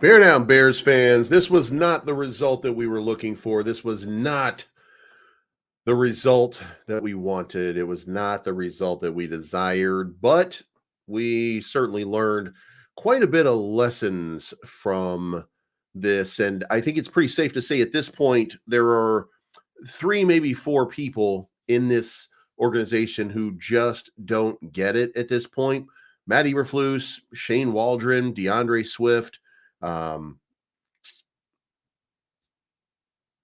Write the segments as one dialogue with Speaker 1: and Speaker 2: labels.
Speaker 1: Bear down, Bears fans. This was not the result that we were looking for. This was not the result that we wanted. It was not the result that we desired, but we certainly learned quite a bit of lessons from this. And I think it's pretty safe to say at this point, there are three, maybe four people in this organization who just don't get it at this point. Matt Eberflus, Shane Waldron, DeAndre Swift. Um,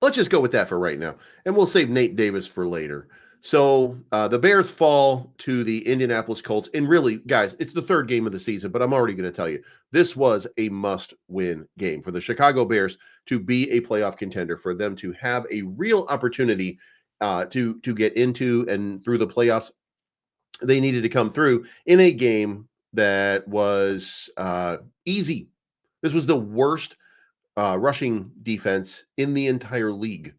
Speaker 1: let's just go with that for right now, and we'll save Nate Davis for later. So the Bears fall to the Indianapolis Colts, and really, guys, it's the third game of the season. But I'm already going to tell you, this was a must-win game for the Chicago Bears to be a playoff contender, for them to have a real opportunity to get into and through the playoffs. They needed to come through in a game that was easy. This was the worst rushing defense in the entire league.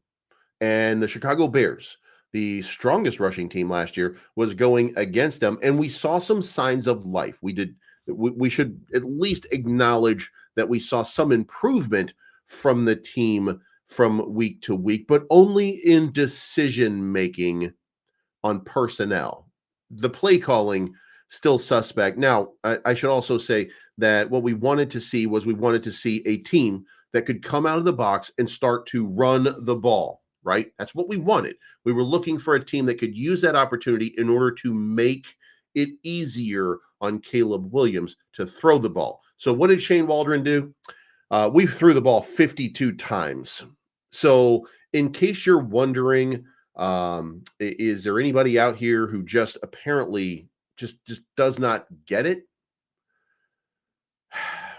Speaker 1: And the Chicago Bears, the strongest rushing team last year, was going against them. And we saw some signs of life. We should at least acknowledge that we saw some improvement from the team from week to week, but only in decision making on personnel. The play calling still suspect. Now, I should also say that what we wanted to see was, we wanted to see a team that could come out of the box and start to run the ball, right? That's what we wanted. We were looking for a team that could use that opportunity in order to make it easier on Caleb Williams to throw the ball. So what did Shane Waldron do? We threw the ball 52 times. So in case you're wondering, is there anybody out here who just apparently just does not get it?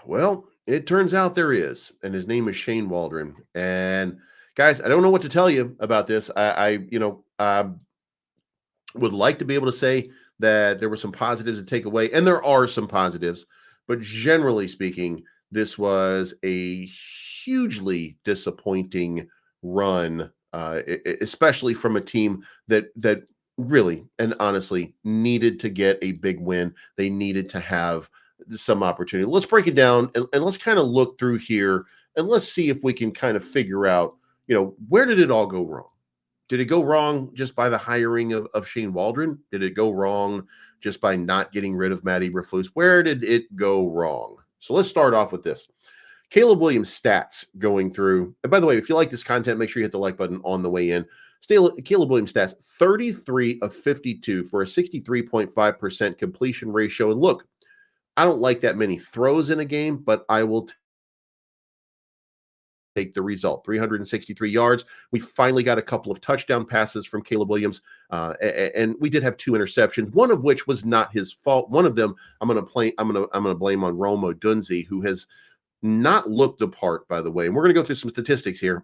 Speaker 1: Well, it turns out there is, and his name is Shane Waldron. And guys, I don't know what to tell you about this. I would like to be able to say that there were some positives to take away, and there are some positives, but generally speaking, this was a hugely disappointing run, especially from a team that really and honestly needed to get a big win. They needed to have some opportunity. Let's break it down, and let's kind of look through here, and let's see if we can kind of figure out, where did it all go wrong? Did it go wrong just by the hiring of Shane Waldron? Did it go wrong just by not getting rid of Matt Eberflus? Where did it go wrong? So let's start off with this. Caleb Williams stats going through. And by the way, if you like this content, make sure you hit the like button on the way in. Caleb Williams stats, 33 of 52 for a 63.5% completion ratio. And look, I don't like that many throws in a game, but I will take the result. 363 yards. We finally got a couple of touchdown passes from Caleb Williams, and we did have two interceptions, one of which was not his fault. One of them I'm going to blame on Rome Odunze, who has not looked the part, by the way. And we're going to go through some statistics here.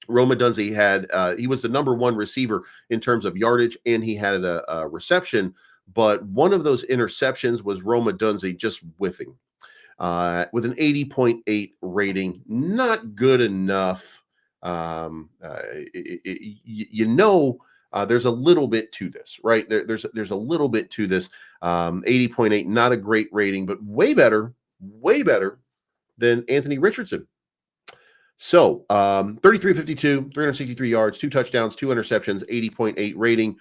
Speaker 1: Rome Odunze he was the number one receiver in terms of yardage, and he had a reception, but one of those interceptions was Rome Odunze just whiffing. With an 80.8 rating, not good enough. There's a little bit to this, right? There's a little bit to this. 80.8, not a great rating, but way better than Anthony Richardson. So 33-52, 363 yards, 2 touchdowns, 2 interceptions, 80.8 rating.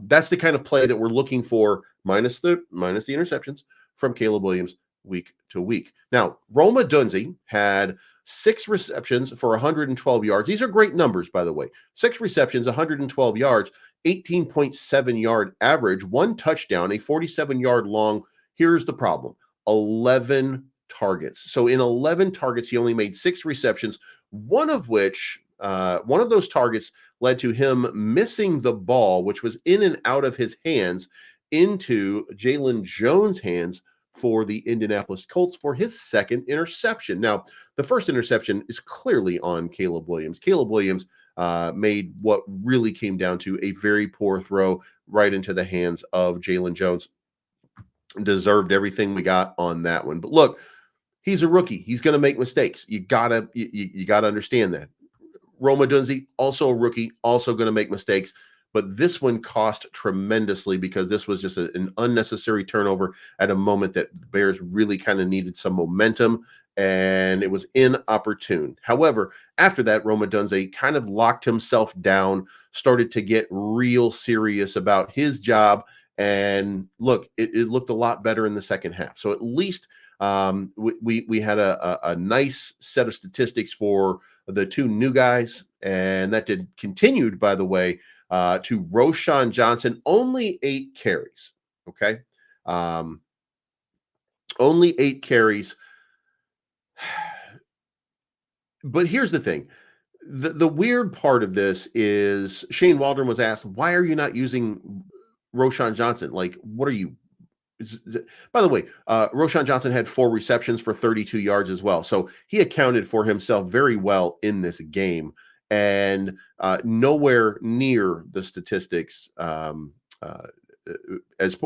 Speaker 1: That's the kind of play that we're looking for, minus the interceptions, from Caleb Williams week to week. Now, Rome Odunze had 6 receptions for 112 yards. These are great numbers, by the way. 6 receptions, 112 yards, 18.7 yard average, 1 touchdown, a 47-yard long. Here's the problem: 11 targets. So in 11 targets, he only made 6 receptions, one of those targets led to him missing the ball, which was in and out of his hands, into Jalen Jones' hands for the Indianapolis Colts for his second interception. Now, the first interception is clearly on Caleb Williams. Caleb Williams made what really came down to a very poor throw right into the hands of Jalen Jones. Deserved everything we got on that one. But look, he's a rookie. He's going to make mistakes. You gotta understand that. Rome Odunze, also a rookie, also going to make mistakes. But this one cost tremendously, because this was just an unnecessary turnover at a moment that the Bears really kind of needed some momentum. and it was inopportune. However, after that, Roma Dunze kind of locked himself down, started to get real serious about his job. And look, it looked a lot better in the second half. So at least we had a nice set of statistics for the two new guys, and that did continued, by the way, to Roschon Johnson, only 8 carries. Okay, um, only 8 carries. But here's the thing. The weird part of this is Shane Waldron was asked, "Why are you not using Roschon Johnson? Like, what are you?" By the way, Roschon Johnson had 4 receptions for 32 yards as well, so he accounted for himself very well in this game, and nowhere near the statistics. Uh,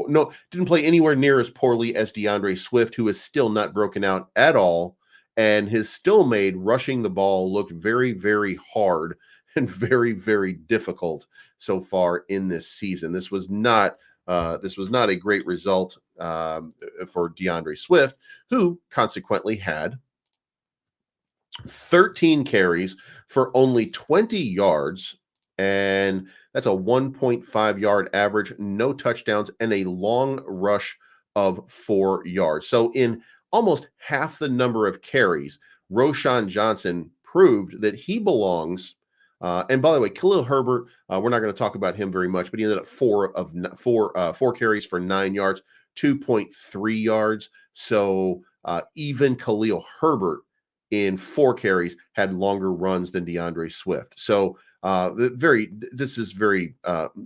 Speaker 1: no, didn't play anywhere near as poorly as DeAndre Swift, who is still not broken out at all, and has still made rushing the ball look very, very hard and very, very difficult so far in this season. This was not a great result for DeAndre Swift, who consequently had 13 carries for only 20 yards, and that's a 1.5 yard average, no touchdowns, and a long rush of 4 yards. So, in almost half the number of carries, Roschon Johnson proved that he belongs. And by the way, Khalil Herbert, we're not going to talk about him very much, but he ended up four carries for 9 yards, 2.3 yards. So even Khalil Herbert in 4 carries had longer runs than DeAndre Swift. So this is very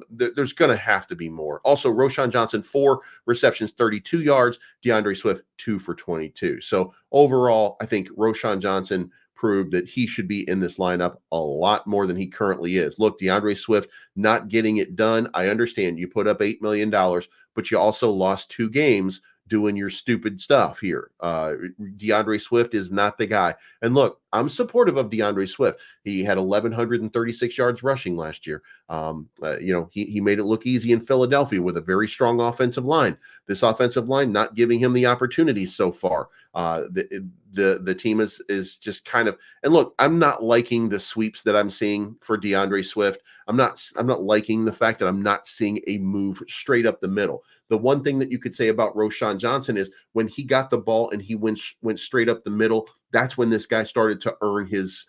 Speaker 1: there's going to have to be more. Also, Roschon Johnson 4 receptions, 32 yards. DeAndre Swift 2 for 22. So overall, I think Roschon Johnson proved that he should be in this lineup a lot more than he currently is. Look, DeAndre Swift not getting it done. I understand you put up $8 million, but you also lost 2 games doing your stupid stuff here. DeAndre Swift is not the guy. And look, I'm supportive of DeAndre Swift. He had 1,136 yards rushing last year. He made it look easy in Philadelphia with a very strong offensive line. This offensive line not giving him the opportunities so far. The team is just kind of, and look, I'm not liking the sweeps that I'm seeing for DeAndre Swift. I'm not liking the fact that I'm not seeing a move straight up the middle. The one thing that you could say about Roschon Johnson is when he got the ball and he went straight up the middle, that's when this guy started to earn his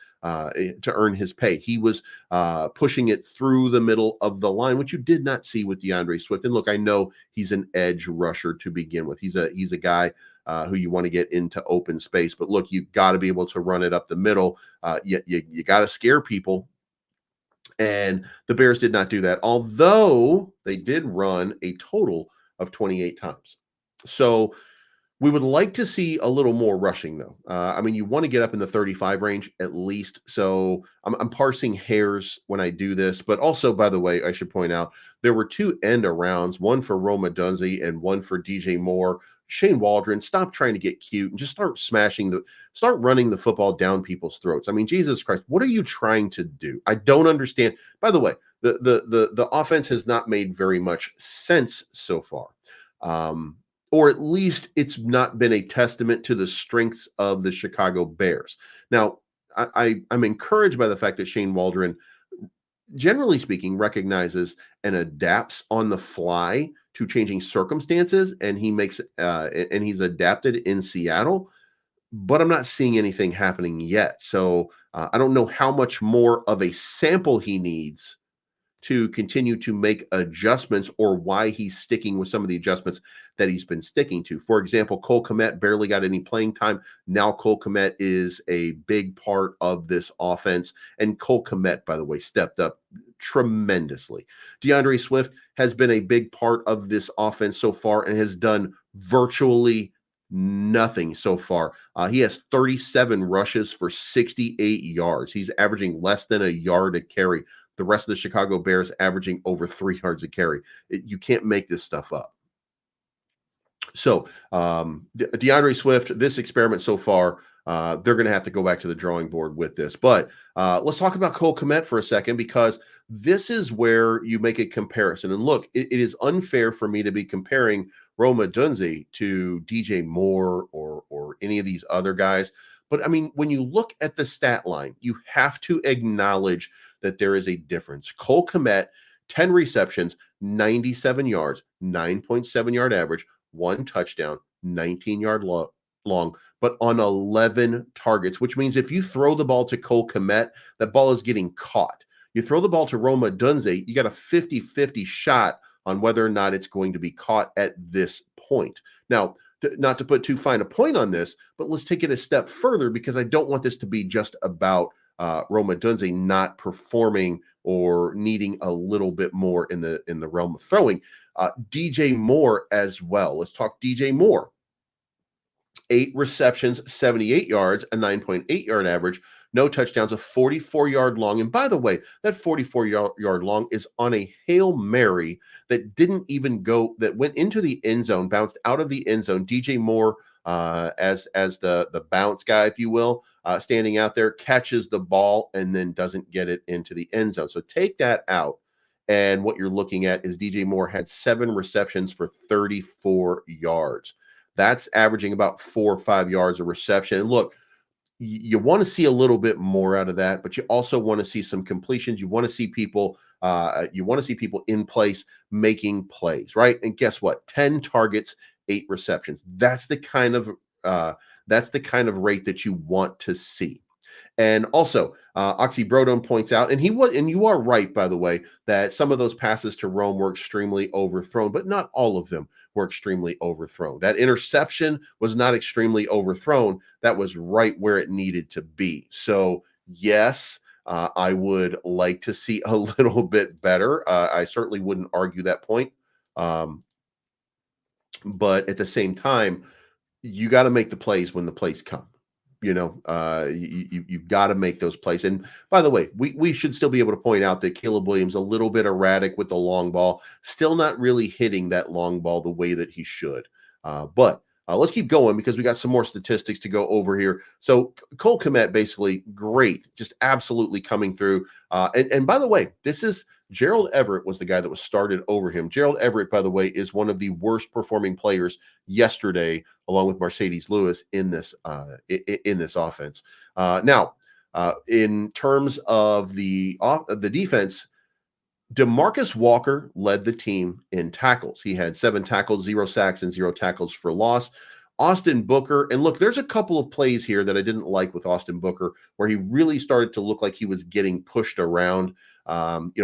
Speaker 1: pay. He was pushing it through the middle of the line, which you did not see with DeAndre Swift. And look, I know he's an edge rusher to begin with. He's a guy who you want to get into open space. But look, you've got to be able to run it up the middle. You got to scare people. And the Bears did not do that, although they did run a total of 28 times. So we would like to see a little more rushing, though. I mean, you want to get up in the 35 range at least. So I'm parsing hairs when I do this. But also, by the way, I should point out there were 2 end arounds, one for Roma Dunze and one for DJ Moore. Shane Waldron, stop trying to get cute and just start running the football down people's throats. I mean, Jesus Christ, what are you trying to do? I don't understand. By the way, the offense has not made very much sense so far. Or at least it's not been a testament to the strengths of the Chicago Bears. Now, I'm encouraged by the fact that Shane Waldron, generally speaking, recognizes and adapts on the fly to changing circumstances, and he's adapted in Seattle. But I'm not seeing anything happening yet. So I don't know how much more of a sample he needs to continue to make adjustments, or why he's sticking with some of the adjustments that he's been sticking to. For example, Cole Kmet barely got any playing time. Now Cole Kmet is a big part of this offense. And Cole Kmet, by the way, stepped up tremendously. DeAndre Swift has been a big part of this offense so far and has done virtually nothing so far. He has 37 rushes for 68 yards. He's averaging less than a yard a carry. The rest of the Chicago Bears averaging over 3 yards a carry. You can't make this stuff up. So DeAndre Swift, this experiment so far, they're going to have to go back to the drawing board with this. But let's talk about Cole Kmet for a second, because this is where you make a comparison. And look, it is unfair for me to be comparing Rome Odunze to DJ Moore or any of these other guys. But I mean, when you look at the stat line, you have to acknowledge that there is a difference. Cole Kmet, 10 receptions, 97 yards, 9.7 yard average, one touchdown, 19-yard long, but on 11 targets, which means if you throw the ball to Cole Kmet, that ball is getting caught. You throw the ball to Rome Odunze, you got a 50-50 shot on whether or not it's going to be caught at this point. Now, not to put too fine a point on this, but let's take it a step further because I don't want this to be just about Rome Odunze not performing or needing a little bit more in the realm of throwing. DJ Moore as well. Let's talk DJ Moore. 8 receptions, 78 yards, a 9.8 yard average, no touchdowns, a 44-yard long. And by the way, that 44-yard long is on a Hail Mary that didn't even go, that went into the end zone, bounced out of the end zone. DJ Moore, as the bounce guy, if you will, standing out there, catches the ball and then doesn't get it into the end zone. So take that out. And what you're looking at is DJ Moore had 7 receptions for 34 yards. That's averaging about 4 or 5 yards a reception. And look, you want to see a little bit more out of that, but you also want to see some completions. You want to see people, in place making plays, right? And guess what? 10 targets, 8 receptions. That's the kind of rate that you want to see. And also, Oxy Brodon points out, and you are right, by the way, that some of those passes to Rome were extremely overthrown, but not all of them were extremely overthrown. That interception was not extremely overthrown. That was right where it needed to be. So, yes, I would like to see a little bit better. I certainly wouldn't argue that point. But at the same time, you got to make the plays when the plays come. You've got to make those plays. And by the way, we should still be able to point out that Caleb Williams a little bit erratic with the long ball, still not really hitting that long ball the way that he should. But let's keep going because we got some more statistics to go over here. So Cole Kmet, basically great, just absolutely coming through. And by the way, this is Gerald Everett was the guy that was started over him. Gerald Everett, by the way, is one of the worst performing players yesterday, along with Mercedes Lewis in this offense. Now, in terms of the defense, DeMarcus Walker led the team in tackles. He had 7 tackles, 0 sacks, and 0 tackles for loss. Austin Booker, and look, there's a couple of plays here that I didn't like with Austin Booker, where he really started to look like he was getting pushed around.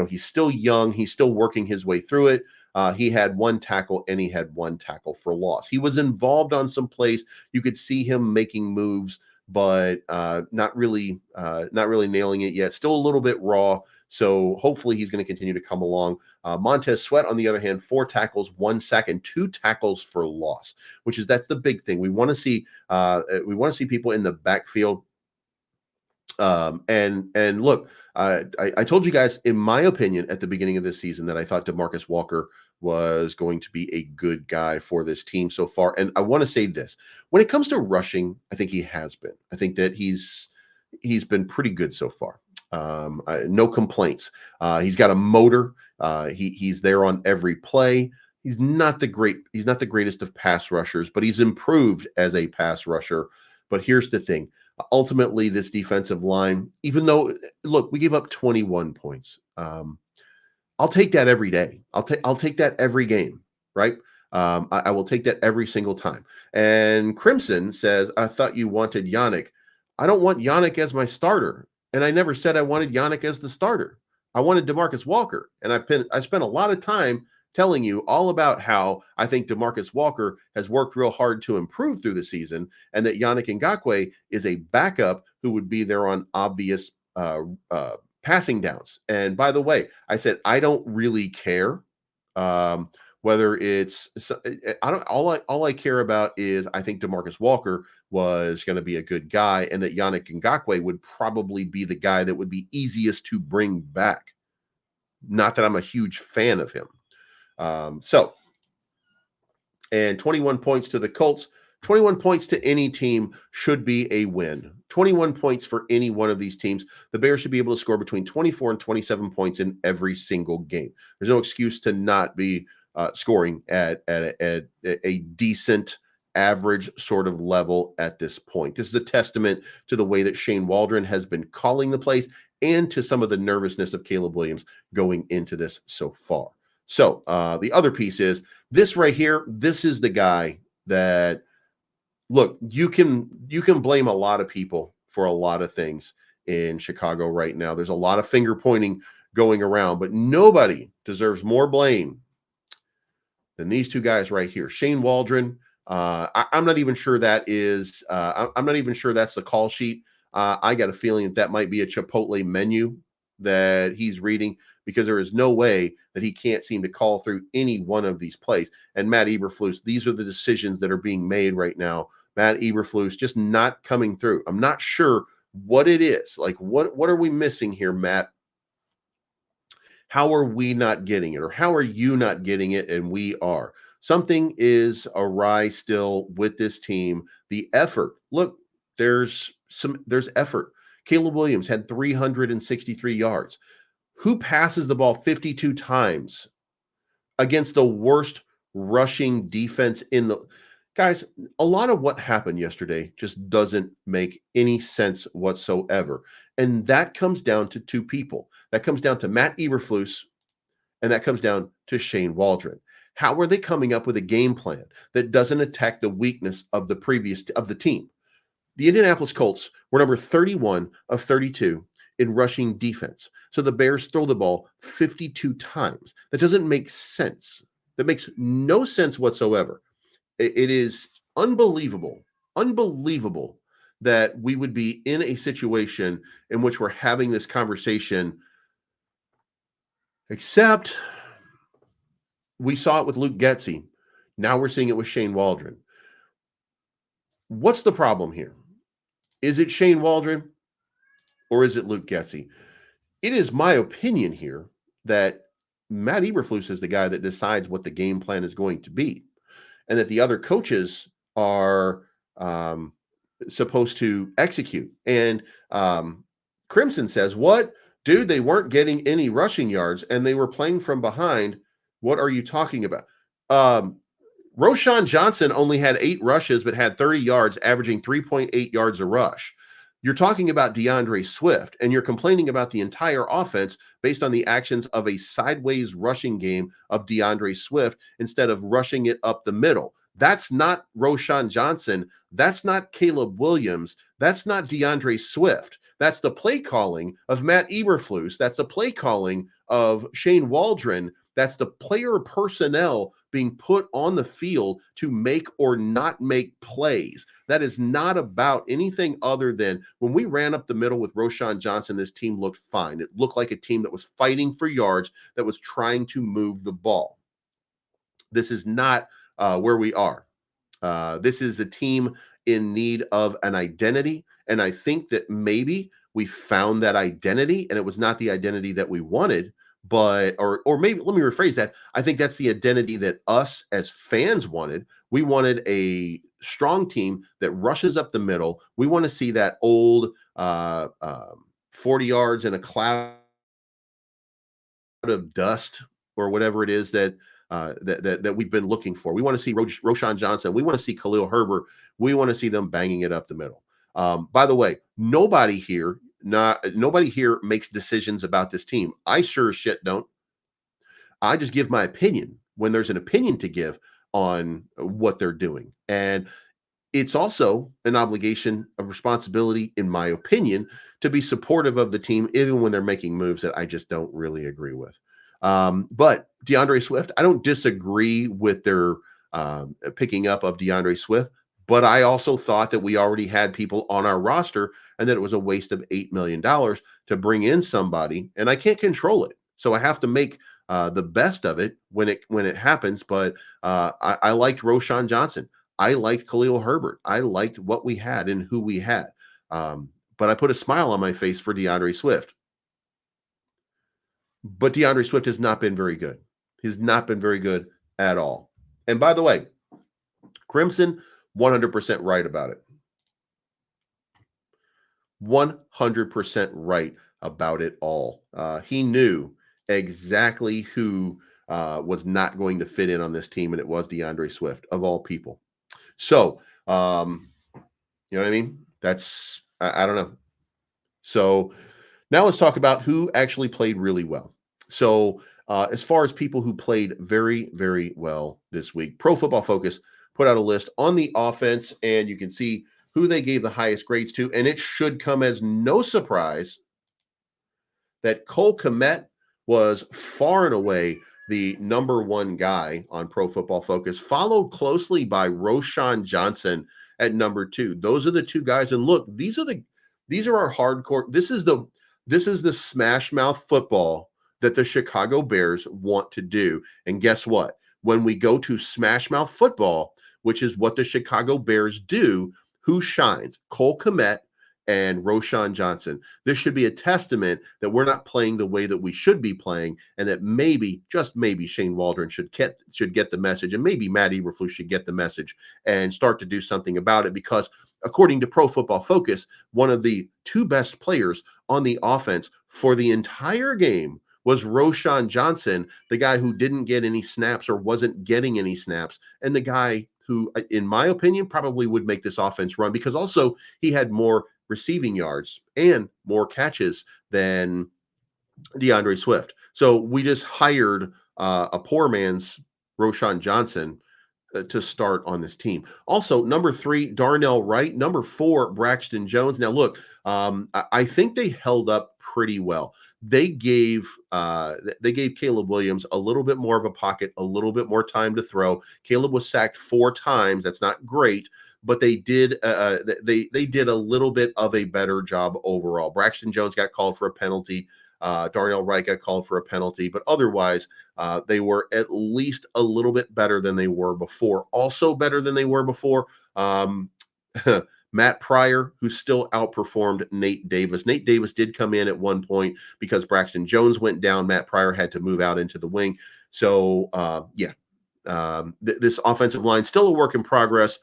Speaker 1: He's still young. He's still working his way through it. He had 1 tackle and he had 1 tackle for loss. He was involved on some plays. You could see him making moves, but not really nailing it yet. Still a little bit raw. So hopefully he's going to continue to come along. Montez Sweat, on the other hand, 4 tackles, 1 sack, and 2 tackles for loss, that's the big thing. We want to see people in the backfield. And look, I told you guys, in my opinion, at the beginning of this season, that I thought DeMarcus Walker was going to be a good guy for this team so far. And I want to say this: when it comes to rushing, I think he has been. I think that he's been pretty good so far. No complaints. He's got a motor. He's there on every play. He's not the greatest of pass rushers, but he's improved as a pass rusher. But here's the thing. Ultimately, this defensive line, even though, look, we give up 21 points. I'll take that every day. I'll take that every game, right? I will take that every single time. And Crimson says, I thought you wanted Yannick. I don't want Yannick as my starter. And I never said I wanted Yannick as the starter. I wanted DeMarcus Walker. And I spent a lot of time telling you all about how I think DeMarcus Walker has worked real hard to improve through the season, and that Yannick Ngakoue is a backup who would be there on obvious passing downs. And by the way, I said I don't really care whether it's all I care about is I think DeMarcus Walker was going to be a good guy, and that Yannick Ngakoue would probably be the guy that would be easiest to bring back. Not that I'm a huge fan of him. And 21 points to the Colts, 21 points to any team should be a win. 21 points for any one of these teams. The Bears should be able to score between 24 and 27 points in every single game. There's no excuse to not be scoring at a decent average sort of level at this point. This is a testament to the way that Shane Waldron has been calling the plays and to some of the nervousness of Caleb Williams going into this so far. So the other piece is this right here. This is the guy that, look, you can blame a lot of people for a lot of things in Chicago right now. There's a lot of finger pointing going around, but nobody deserves more blame than these two guys right here. Shane Waldron. I'm not even sure that is. I'm not even sure that's the call sheet. I got a feeling that might be a Chipotle menu that he's reading, because there is no way that he can't seem to call through any one of these plays. And Matt Eberflus, these are the decisions that are being made right now. Matt Eberflus just not coming through. I'm not sure what it is. Like, what are we missing here, Matt? How are we not getting it? Or how are you not getting it and we are? Something is awry still with this team. The effort. Look, there's effort. Caleb Williams had 363 yards. Who passes the ball 52 times against the worst rushing defense in the guys? A lot of what happened yesterday just doesn't make any sense whatsoever. And that comes down to two people. That comes down to Matt Eberflus, and that comes down to Shane Waldron. How are they coming up with a game plan that doesn't attack the weakness of the team? The Indianapolis Colts were number 31 of 32 in rushing defense. So the Bears throw the ball 52 times. That doesn't make sense. That makes no sense whatsoever. It is unbelievable that we would be in a situation in which we're having this conversation, except we saw it with Luke Getsy. Now we're seeing it with Shane Waldron. What's the problem here? Is it Shane Waldron or is it Luke Getsy? It is my opinion here that Matt Eberflus is the guy that decides what the game plan is going to be, and that the other coaches are supposed to execute. And Crimson says, what? Dude, they weren't getting any rushing yards and they were playing from behind. What are you talking about? Roschon Johnson only had 8 rushes, but had 30 yards, averaging 3.8 yards a rush. You're talking about DeAndre Swift, and you're complaining about the entire offense based on the actions of a sideways rushing game of DeAndre Swift instead of rushing it up the middle. That's not Roschon Johnson. That's not Caleb Williams. That's not DeAndre Swift. That's the play calling of Matt Eberflus. That's the play calling of Shane Waldron. That's the player personnel being put on the field to make or not make plays. That is not about anything other than when we ran up the middle with Roschon Johnson, this team looked fine. It looked like a team that was fighting for yards, that was trying to move the ball. This is not where we are. This is a team in need of an identity. And I think that maybe we found that identity, and it was not the identity that we wanted, but or maybe let me rephrase that. I think that's the identity that us as fans wanted. We wanted a strong team that rushes up the middle. We want to see that old 40 yards in a cloud of dust or whatever it is that that we've been looking for. We want to see Roschon Johnson. We want to see Khalil Herbert. We want to see them banging it up the middle. By the way, nobody here makes decisions about this team. I sure as shit don't. I just give my opinion when there's an opinion to give on what they're doing. And it's also an obligation, a responsibility, in my opinion, to be supportive of the team, even when they're making moves that I just don't really agree with. But DeAndre Swift, I don't disagree with their picking up of DeAndre Swift, but I also thought that we already had people on our roster and that it was a waste of $8 million to bring in somebody, and I can't control it. So I have to make the best of it when it happens. But I liked Roschon Johnson. I liked Khalil Herbert. I liked what we had and who we had. But I put a smile on my face for DeAndre Swift. But DeAndre Swift has not been very good. He's not been very good at all. And by the way, Crimson, 100% right about it. 100% right about it all. He knew exactly who was not going to fit in on this team, and it was DeAndre Swift, of all people. So, you know what I mean? I don't know. So now let's talk about who actually played really well. So, as far as people who played very, very well this week, Pro Football Focus put out a list on the offense, and you can see who they gave the highest grades to. And it should come as no surprise that Cole Kmet was far and away the number one guy on Pro Football Focus, followed closely by Roshan Johnson at number two. Those are the two guys. And look, these are our hardcore. This is the smash mouth football that the Chicago Bears want to do. And guess what? When we go to smash mouth football, which is what the Chicago Bears do, who shines? Cole Kmet and Roshan Johnson. This should be a testament that we're not playing the way that we should be playing, and that maybe, just maybe, Shane Waldron should get the message, and maybe Matt Eberflus should get the message and start to do something about it. Because according to Pro Football Focus, one of the two best players on the offense for the entire game was Roshan Johnson, the guy who didn't get any snaps or wasn't getting any snaps, and the guy who, in my opinion, probably would make this offense run, because also he had more receiving yards and more catches than DeAndre Swift. So we just hired a poor man's Roshan Johnson to start on this team. Also, number 3, Darnell Wright. Number 4, Braxton Jones. Now, look, I think they held up pretty well. They gave Caleb Williams a little bit more of a pocket, a little bit more time to throw. Caleb was sacked 4 times. That's not great, but they did they did a little bit of a better job overall. Braxton Jones got called for a penalty. Darnell Wright got called for a penalty, but otherwise, they were at least a little bit better than they were before. Also better than they were before, Matt Pryor, who still outperformed Nate Davis. Nate Davis did come in at one point because Braxton Jones went down. Matt Pryor had to move out into the wing. So, this offensive line, still a work in progress,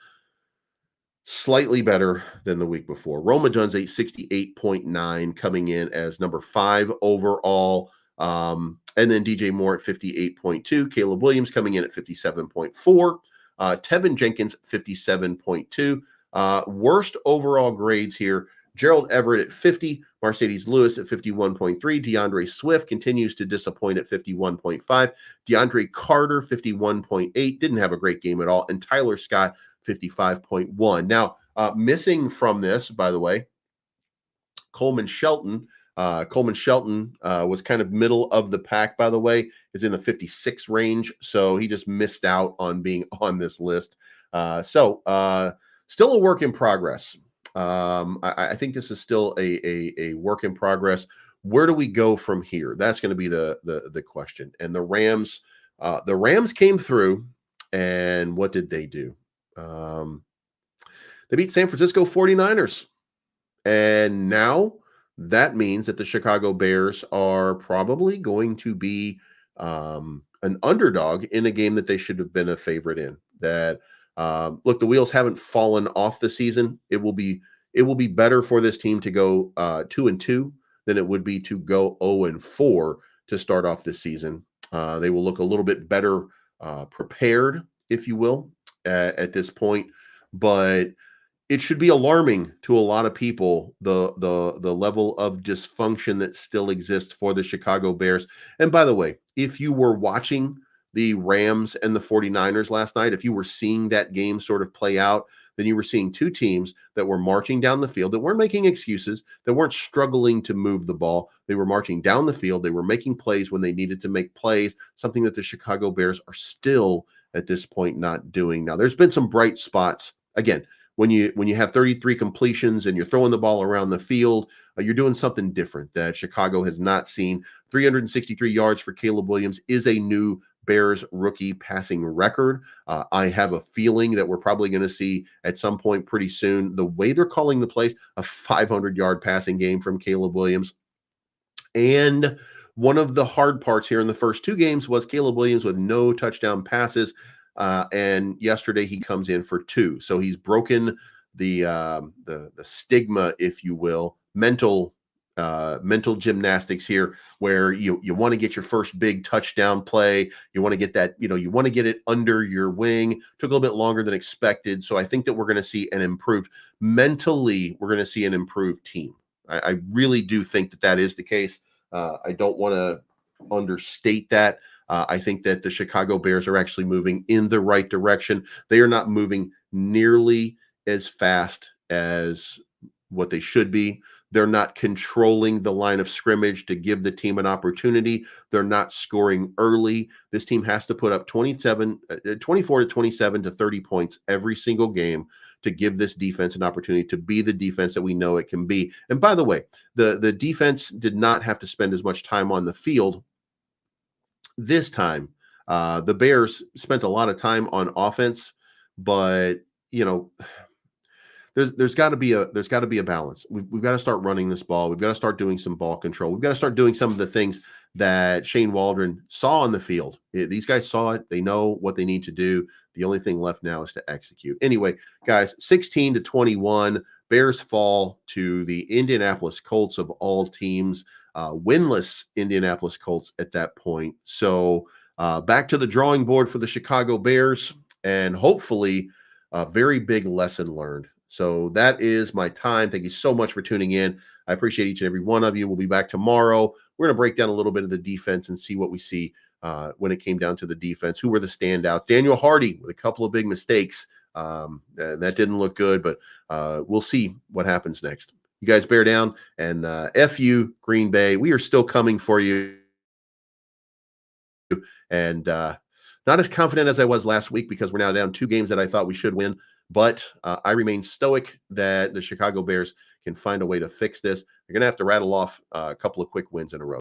Speaker 1: slightly better than the week before. Roma Dunze, 68.9, coming in as number 5 overall. And then DJ Moore at 58.2. Caleb Williams coming in at 57.4. Tevin Jenkins, 57.2. Worst overall grades here: Gerald Everett at 50, Mercedes Lewis at 51.3, DeAndre Swift continues to disappoint at 51.5, DeAndre Carter, 51.8, didn't have a great game at all, and Tyler Scott, 55.1. Now, missing from this, by the way, Coleman Shelton. Coleman Shelton was kind of middle of the pack, by the way, is in the 56 range. So he just missed out on being on this list. Still a work in progress. I think this is still a work in progress. Where do we go from here? That's going to be the question. And the Rams came through, and what did they do? They beat San Francisco 49ers. And now that means that the Chicago Bears are probably going to be an underdog in a game that they should have been a favorite in. That look, the wheels haven't fallen off the season. It will be better for this team to go 2-2 than it would be to go 0-4 to start off this season. They will look a little bit better prepared, if you will, at this point, but it should be alarming to a lot of people, the level of dysfunction that still exists for the Chicago Bears. And by the way, if you were watching the Rams and the 49ers last night, if you were seeing that game sort of play out, then you were seeing two teams that were marching down the field, that weren't making excuses, that weren't struggling to move the ball. They were marching down the field. They were making plays when they needed to make plays, something that the Chicago Bears are still at this point not doing. Now, there's been some bright spots. Again, when you have 33 completions and you're throwing the ball around the field, you're doing something different that Chicago has not seen. 363 yards for Caleb Williams is a new Bears rookie passing record. I have a feeling that we're probably going to see at some point pretty soon, the way they're calling the plays, a 500-yard passing game from Caleb Williams. And one of the hard parts here in the first 2 games was Caleb Williams with no touchdown passes. And yesterday he comes in for 2. So he's broken the stigma, if you will, mental mental gymnastics here where you want to get your first big touchdown play. You want to get that, you want to get it under your wing. Took a little bit longer than expected. So I think that we're going to see an improved mentally, we're going to see an improved team. I really do think that that is the case. I don't want to understate that. I think that the Chicago Bears are actually moving in the right direction. They are not moving nearly as fast as what they should be. They're not controlling the line of scrimmage to give the team an opportunity. They're not scoring early. This team has to put up 24 to 27 to 30 points every single game to give this defense an opportunity to be the defense that we know it can be. And by the way, the defense did not have to spend as much time on the field this time. The Bears spent a lot of time on offense, but you know, there's got to be a balance. We've got to start running this ball. We've got to start doing some ball control. We've got to start doing some of the things that Shane Waldron saw on the field. These guys saw it. They know what they need to do. The only thing left now is to execute. Anyway, guys, 16 to 21, Bears fall to the Indianapolis Colts of all teams, winless Indianapolis Colts at that point. So back to the drawing board for the Chicago Bears, and hopefully a very big lesson learned. So that is my time. Thank you so much for tuning in. I appreciate each and every one of you. We'll be back tomorrow. We're going to break down a little bit of the defense and see what we see when it came down to the defense. Who were the standouts? Daniel Hardy with a couple of big mistakes. That didn't look good, but we'll see what happens next. You guys bear down, and F you, Green Bay. We are still coming for you. And not as confident as I was last week because we're now down 2 games that I thought we should win. But I remain stoic that the Chicago Bears can find a way to fix this. They're going to have to rattle off a couple of quick wins in a row.